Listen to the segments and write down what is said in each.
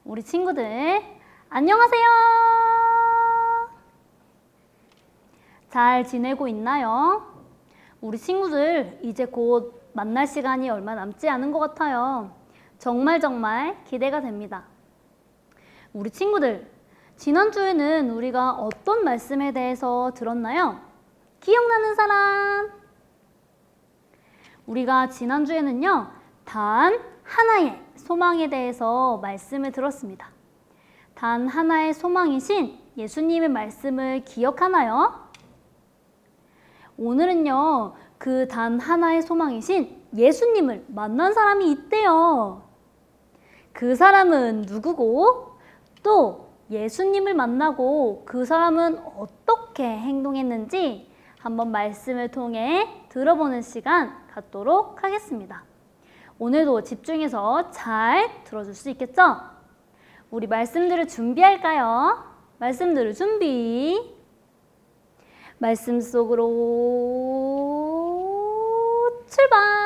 우리 친구들 안녕하세요. 잘 지내고 있나요? 우리 친구들 이제 곧 만날 시간이 얼마 남지 않은 것 같아요. 정말 기대가 됩니다. 우리 친구들, 지난주에는 우리가 어떤 말씀에 대해서 들었나요? 기억나는 사람? 우리가 지난주에는요, 단 하나의 소망에 대해서 말씀을 들었습니다. 단 하나의 소망이신 예수님의 말씀을 기억하나요? 오늘은요, 그 단 하나의 소망이신 예수님을 만난 사람이 있대요. 그 사람은 누구고, 또 예수님을 만나고 그 사람은 어떻게 행동했는지 한번 말씀을 통해 들어보는 시간 갖도록 하겠습니다. 오늘도 집중해서 잘 들어줄 수 있겠죠? 우리 말씀들을 준비할까요? 말씀들을 준비. 말씀 속으로 출발.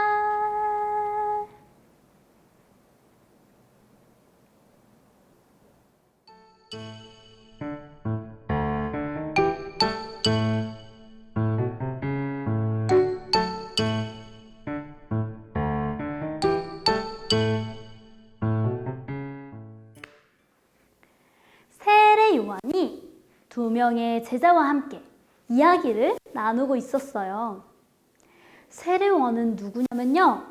요한이 두 명의 제자와 함께 이야기를 나누고 있었어요. 세례 요한은 누구냐면요,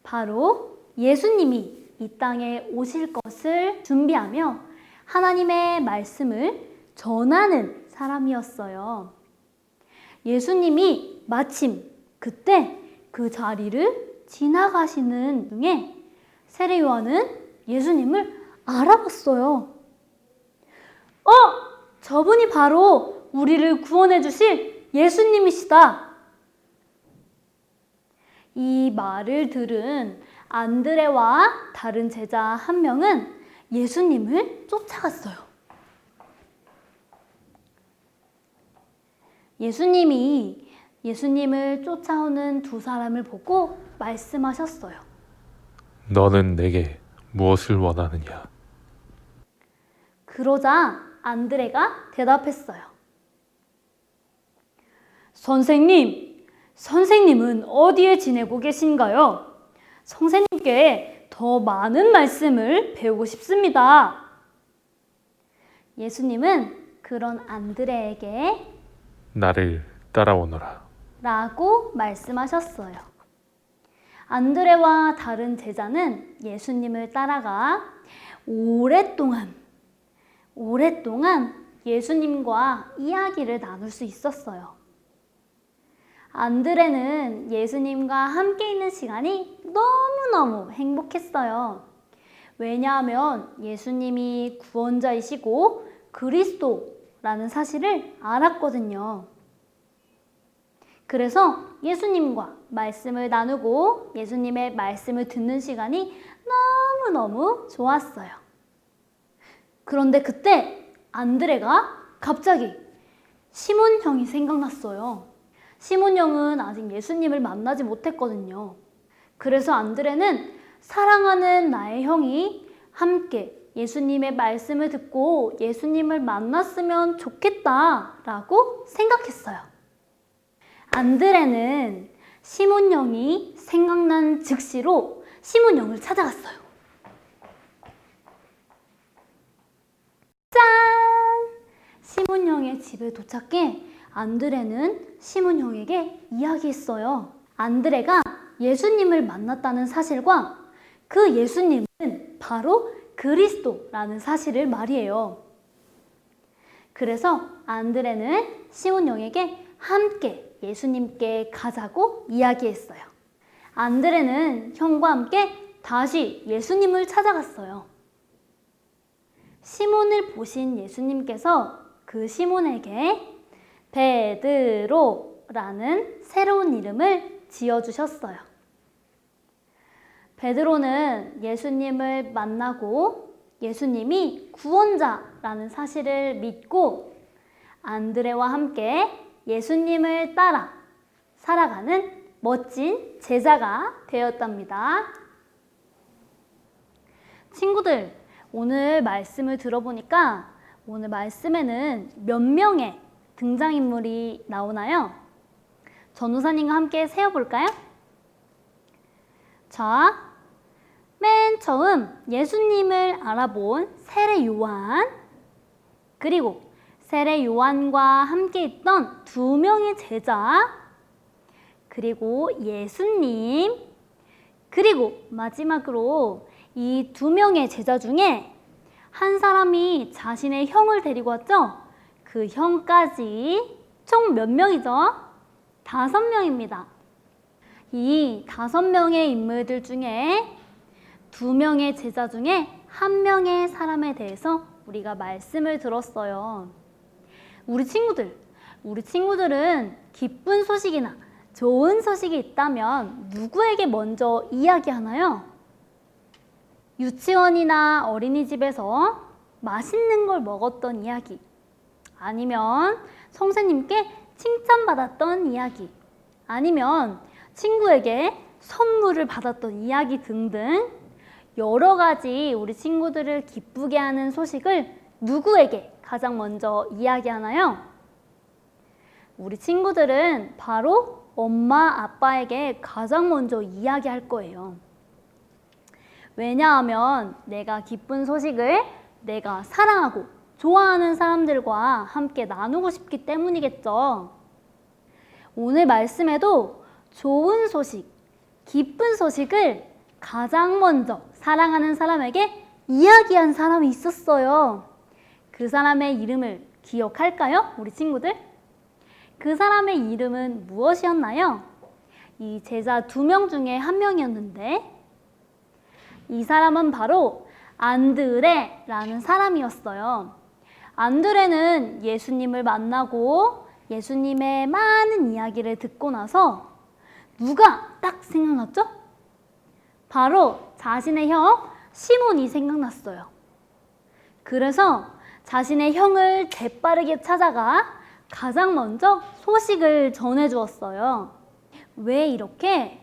바로 예수님이 이 땅에 오실 것을 준비하며 하나님의 말씀을 전하는 사람이었어요. 예수님이 마침 그때 그 자리를 지나가시는 중에 세례 요한은 예수님을 알아봤어요. 저분이 바로 우리를 구원해 주실 예수님이시다. 이 말을 들은 안드레와 다른 제자 한 명은 예수님을 쫓아갔어요. 예수님이 예수님을 쫓아오는 두 사람을 보고 말씀하셨어요. 너는 내게 무엇을 원하느냐? 그러자 안드레가 대답했어요. 선생님은 어디에 지내고 계신가요? 선생님께 더 많은 말씀을 배우고 싶습니다. 예수님은 그런 안드레에게 나를 따라오너라 라고 말씀하셨어요. 안드레와 다른 제자는 예수님을 따라가 오랫동안 예수님과 이야기를 나눌 수 있었어요. 안드레는 예수님과 함께 있는 시간이 너무너무 행복했어요. 왜냐하면 예수님이 구원자이시고 그리스도라는 사실을 알았거든요. 그래서 예수님과 말씀을 나누고 예수님의 말씀을 듣는 시간이 너무너무 좋았어요. 그런데 그때 안드레가 갑자기 시몬 형이 생각났어요. 시몬 형은 아직 예수님을 만나지 못했거든요. 그래서 안드레는 사랑하는 나의 형이 함께 예수님의 말씀을 듣고 예수님을 만났으면 좋겠다라고 생각했어요. 안드레는 시몬 형이 생각난 즉시로 시몬 형을 찾아갔어요. 짠! 시몬 형의 집에 도착해 안드레는 시몬 형에게 이야기했어요. 안드레가 예수님을 만났다는 사실과 그 예수님은 바로 그리스도라는 사실을 말이에요. 그래서 안드레는 시몬 형에게 함께 예수님께 가자고 이야기했어요. 안드레는 형과 함께 다시 예수님을 찾아갔어요. 시몬을 보신 예수님께서 그 시몬에게 베드로라는 새로운 이름을 지어주셨어요. 베드로는 예수님을 만나고 예수님이 구원자라는 사실을 믿고 안드레와 함께 예수님을 따라 살아가는 멋진 제자가 되었답니다. 친구들, 오늘 말씀을 들어보니까 오늘 말씀에는 몇 명의 등장인물이 나오나요? 전우사님과 함께 세어볼까요? 자, 맨 처음 예수님을 알아본 세례 요한, 그리고 세례 요한과 함께 있던 2명의 제자, 그리고 예수님, 그리고 마지막으로 이 2명의 제자 중에 한 사람이 자신의 형을 데리고 왔죠? 그 형까지 총 몇 명이죠? 5명입니다. 이 5명의 인물들 중에 2명의 제자 중에 1명의 사람에 대해서 우리가 말씀을 들었어요. 우리 친구들은 기쁜 소식이나 좋은 소식이 있다면 누구에게 먼저 이야기하나요? 유치원이나 어린이집에서 맛있는 걸 먹었던 이야기, 아니면 선생님께 칭찬받았던 이야기, 아니면 친구에게 선물을 받았던 이야기 등등 여러 가지 우리 친구들을 기쁘게 하는 소식을 누구에게 가장 먼저 이야기하나요? 우리 친구들은 바로 엄마, 아빠에게 가장 먼저 이야기할 거예요. 왜냐하면 내가 기쁜 소식을 내가 사랑하고 좋아하는 사람들과 함께 나누고 싶기 때문이겠죠. 오늘 말씀에도 좋은 소식, 기쁜 소식을 가장 먼저 사랑하는 사람에게 이야기한 사람이 있었어요. 그 사람의 이름을 기억할까요? 우리 친구들? 그 사람의 이름은 무엇이었나요? 이 제자 2명 중에 1명이었는데 이 사람은 바로 안드레라는 사람이었어요. 안드레는 예수님을 만나고 예수님의 많은 이야기를 듣고 나서 누가 딱 생각났죠? 바로 자신의 형 시몬이 생각났어요. 그래서 자신의 형을 재빠르게 찾아가 가장 먼저 소식을 전해주었어요. 왜 이렇게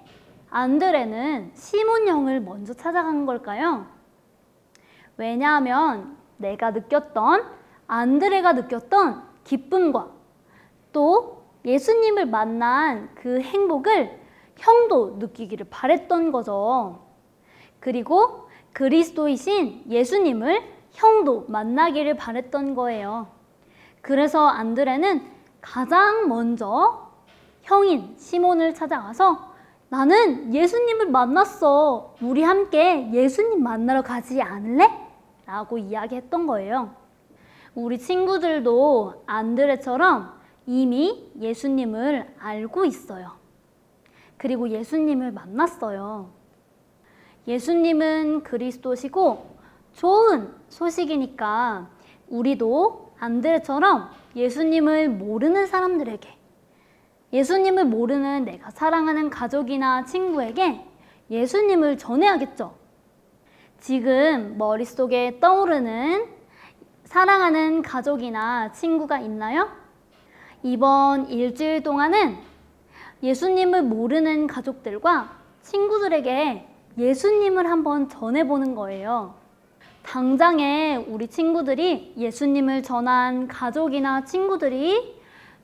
안드레는 시몬 형을 먼저 찾아간 걸까요? 왜냐하면 안드레가 느꼈던 기쁨과 또 예수님을 만난 그 행복을 형도 느끼기를 바랬던 거죠. 그리고 그리스도이신 예수님을 형도 만나기를 바랬던 거예요. 그래서 안드레는 가장 먼저 형인 시몬을 찾아가서 나는 예수님을 만났어. 우리 함께 예수님 만나러 가지 않을래? 라고 이야기했던 거예요. 우리 친구들도 안드레처럼 이미 예수님을 알고 있어요. 그리고 예수님을 만났어요. 예수님은 그리스도시고 좋은 소식이니까 우리도 안드레처럼 예수님을 모르는 사람들에게, 예수님을 모르는 내가 사랑하는 가족이나 친구에게 예수님을 전해야겠죠. 지금 머릿속에 떠오르는 사랑하는 가족이나 친구가 있나요? 이번 일주일 동안은 예수님을 모르는 가족들과 친구들에게 예수님을 한번 전해보는 거예요. 당장에 우리 친구들이 예수님을 전한 가족이나 친구들이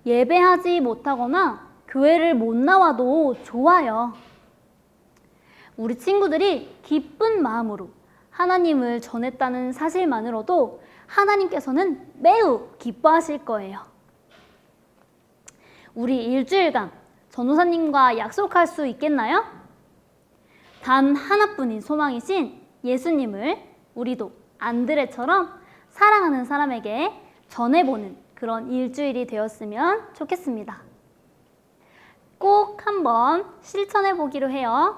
예배하지 못하거나 교회를 못 나와도 좋아요. 우리 친구들이 기쁜 마음으로 하나님을 전했다는 사실만으로도 하나님께서는 매우 기뻐하실 거예요. 우리 일주일간 전도사님과 약속할 수 있겠나요? 단 하나뿐인 소망이신 예수님을 우리도 안드레처럼 사랑하는 사람에게 전해보는 그런 일주일이 되었으면 좋겠습니다. 꼭 한번 실천해 보기로 해요.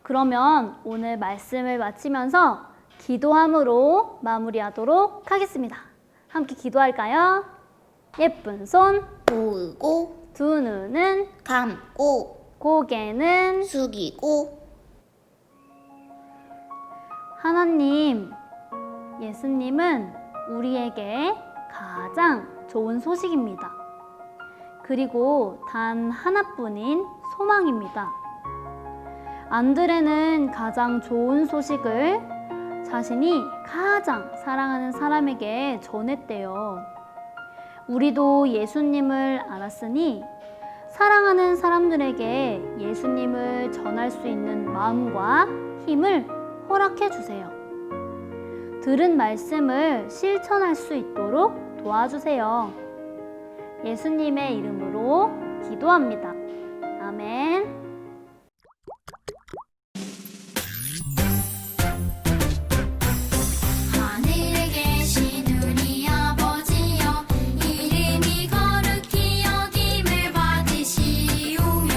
그러면 오늘 말씀을 마치면서 기도함으로 마무리하도록 하겠습니다. 함께 기도할까요? 예쁜 손 모으고 두 눈은 감고 고개는 숙이고. 하나님, 예수님은 우리에게 가장 좋은 소식입니다. 그리고 단 하나뿐인 소망입니다. 안드레는 가장 좋은 소식을 자신이 가장 사랑하는 사람에게 전했대요. 우리도 예수님을 알았으니 사랑하는 사람들에게 예수님을 전할 수 있는 마음과 힘을 허락해 주세요. 들은 말씀을 실천할 수 있도록 도와주세요. 예수님의 이름으로 기도합니다. 아멘. 하늘에 계신 우리 아버지여, 이름이 거룩히 여김을 받으시오며,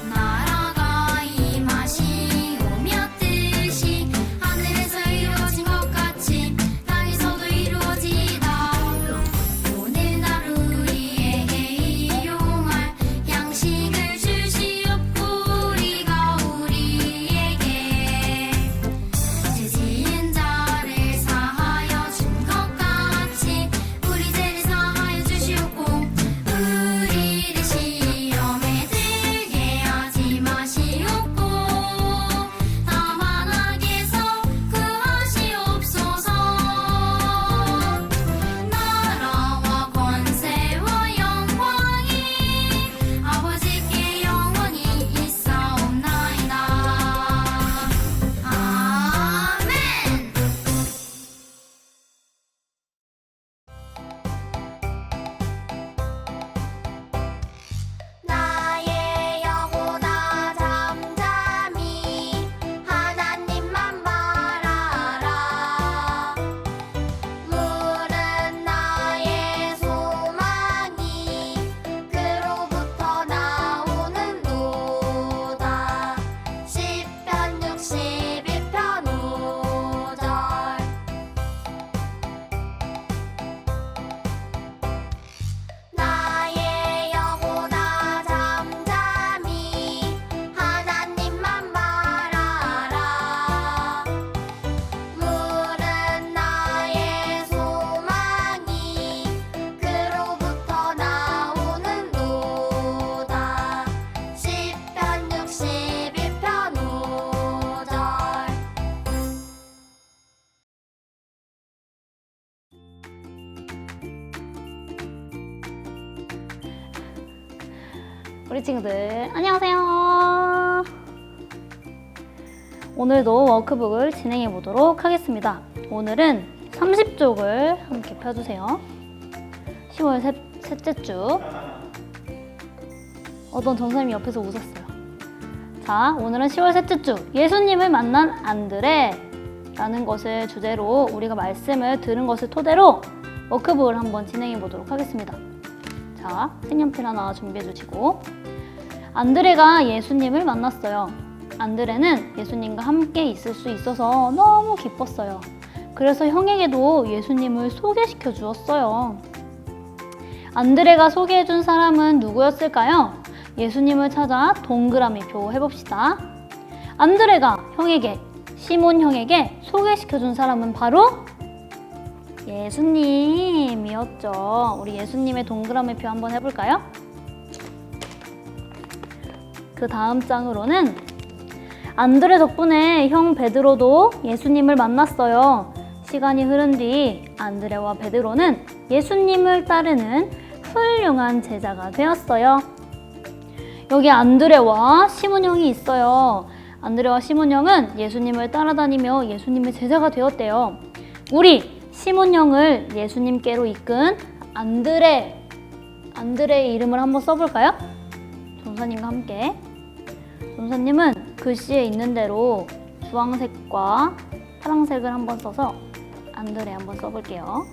나라가 임하시오며, 뜻이 하늘에서 이루어진 것 같이 땅에서도 이루어지이다. 오늘 하루 우리에게 일용할 양식을 주시옵고, 우리가 우리에게 죄 지은 자를 사하여 준 것 같이 우리 죄를 사하여 주시옵고, 우리를 시험에 들게 하지 마시옵고, 다만 악에서 구하시옵소서. 나라와 권세와 영광이 아버지께 영원히 있사옵나이다. 아멘. 나의 영혼아 잠잠히 하나님만 바라라. 물은 나의 소망이 그로부터 나오는도다. 시편 61편 5절. 나의 영혼아 잠잠히 하나님만 바라라. 물은 나의 소망이 그로부터 나오는도다. 시편 61편 5절. 우리 친구들 안녕하세요. 오늘도 워크북을 진행해 보도록 하겠습니다. 오늘은 30쪽을 함께 펴주세요. 10월 셋째 주. 어떤 전사님이 옆에서 웃었어요. 자, 오늘은 10월 셋째 주 예수님을 만난 안드레라는 것을 주제로 우리가 말씀을 들은 것을 토대로 워크북을 한번 진행해 보도록 하겠습니다. 자, 색연필 하나 준비해 주시고, 안드레가 예수님을 만났어요. 안드레는 예수님과 함께 있을 수 있어서 너무 기뻤어요. 그래서 형에게도 예수님을 소개시켜 주었어요. 안드레가 소개해 준 사람은 누구였을까요? 예수님을 찾아 동그라미 표 해봅시다. 안드레가 형에게, 시몬 형에게 소개시켜 준 사람은 바로 예수님이었죠. 우리 예수님의 동그라미 표 한번 해볼까요? 그 다음 장으로는 안드레 덕분에 형 베드로도 예수님을 만났어요. 시간이 흐른 뒤 안드레와 베드로는 예수님을 따르는 훌륭한 제자가 되었어요. 여기 안드레와 시몬 형이 있어요. 안드레와 시몬 형은 예수님을 따라다니며 예수님의 제자가 되었대요. 우리 시몬 형을 예수님께로 이끈 안드레의 이름을 한번 써볼까요? 전사님과 함께. 전사님은 글씨에 있는 대로 주황색과 파란색을 한번 써서 안드레 한번 써볼게요.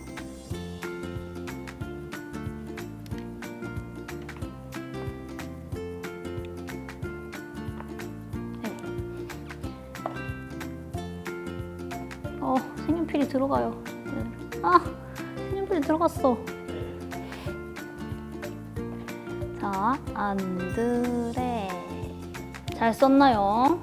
색연필이 들어가요. 색연필이 들어갔어. 자, 안드레. 잘 썼나요?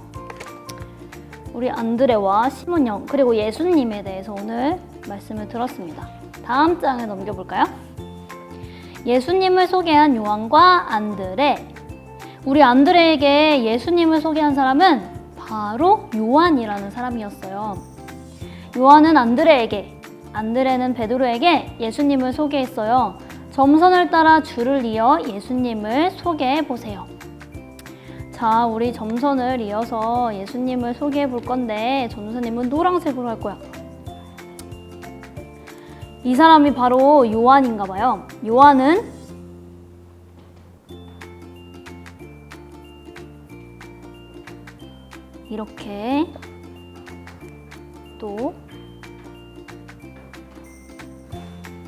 우리 안드레와 시몬 형, 그리고 예수님에 대해서 오늘 말씀을 들었습니다. 다음 장을 넘겨볼까요? 예수님을 소개한 요한과 안드레. 우리 안드레에게 예수님을 소개한 사람은 바로 요한이라는 사람이었어요. 요한은 안드레에게, 안드레는 베드로에게 예수님을 소개했어요. 점선을 따라 줄을 이어 예수님을 소개해 보세요. 자, 우리 점선을 이어서 예수님을 소개해 볼 건데 전도사님은 노란색으로 할 거야. 이 사람이 바로 요한인가 봐요. 요한은 이렇게 또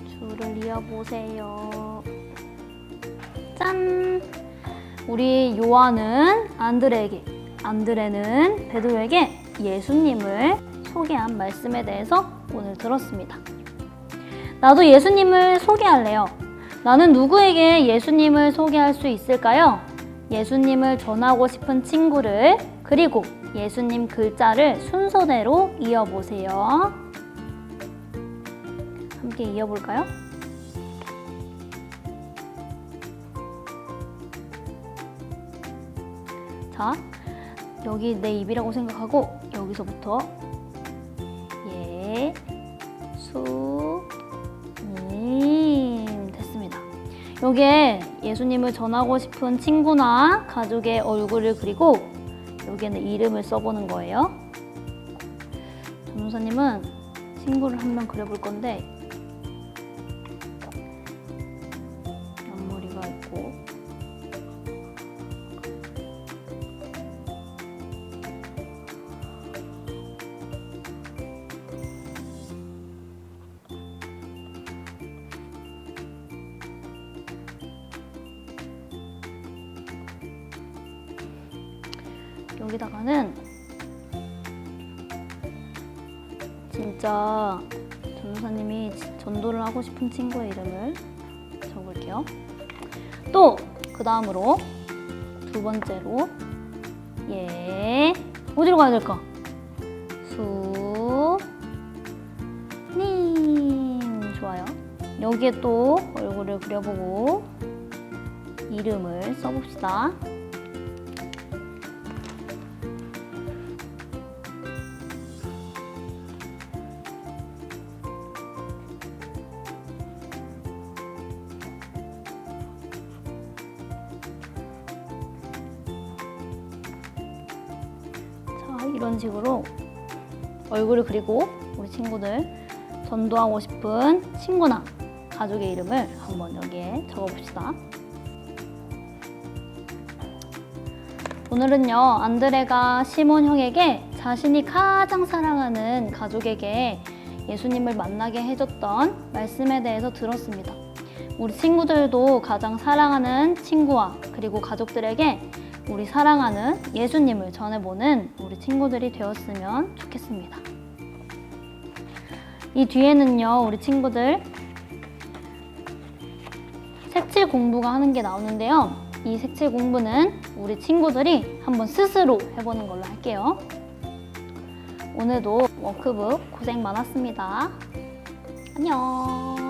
줄을 이어보세요. 짠! 우리 요한은 안드레에게, 안드레는 베드로에게 예수님을 소개한 말씀에 대해서 오늘 들었습니다. 나도 예수님을 소개할래요. 나는 누구에게 예수님을 소개할 수 있을까요? 예수님을 전하고 싶은 친구를, 그리고 예수님 글자를 순서대로 이어보세요. 함께 이어볼까요? 자, 여기 내 입이라고 생각하고 여기서부터 예수님 됐습니다. 여기에 예수님을 전하고 싶은 친구나 가족의 얼굴을 그리고 여기에는 이름을 써보는 거예요. 전도사님은 친구를 한 명 그려볼 건데 앞머리가 있고 여기다가는 진짜 전도사님이 전도를 하고 싶은 친구의 이름을 적을게요. 또 그 다음으로 두 번째로 어디로 가야 될까? 수님. 좋아요. 여기에 또 얼굴을 그려보고 이름을 써봅시다. 이런 식으로 얼굴을 그리고 우리 친구들 전도하고 싶은 친구나 가족의 이름을 한번 여기에 적어봅시다. 오늘은요, 안드레가 시몬 형에게 자신이 가장 사랑하는 가족에게 예수님을 만나게 해줬던 말씀에 대해서 들었습니다. 우리 친구들도 가장 사랑하는 친구와 그리고 가족들에게 우리 사랑하는 예수님을 전해보는 우리 친구들이 되었으면 좋겠습니다. 이 뒤에는요, 우리 친구들 색칠 공부가 하는 게 나오는데요. 이 색칠 공부는 우리 친구들이 한번 스스로 해보는 걸로 할게요. 오늘도 워크북 고생 많았습니다. 안녕.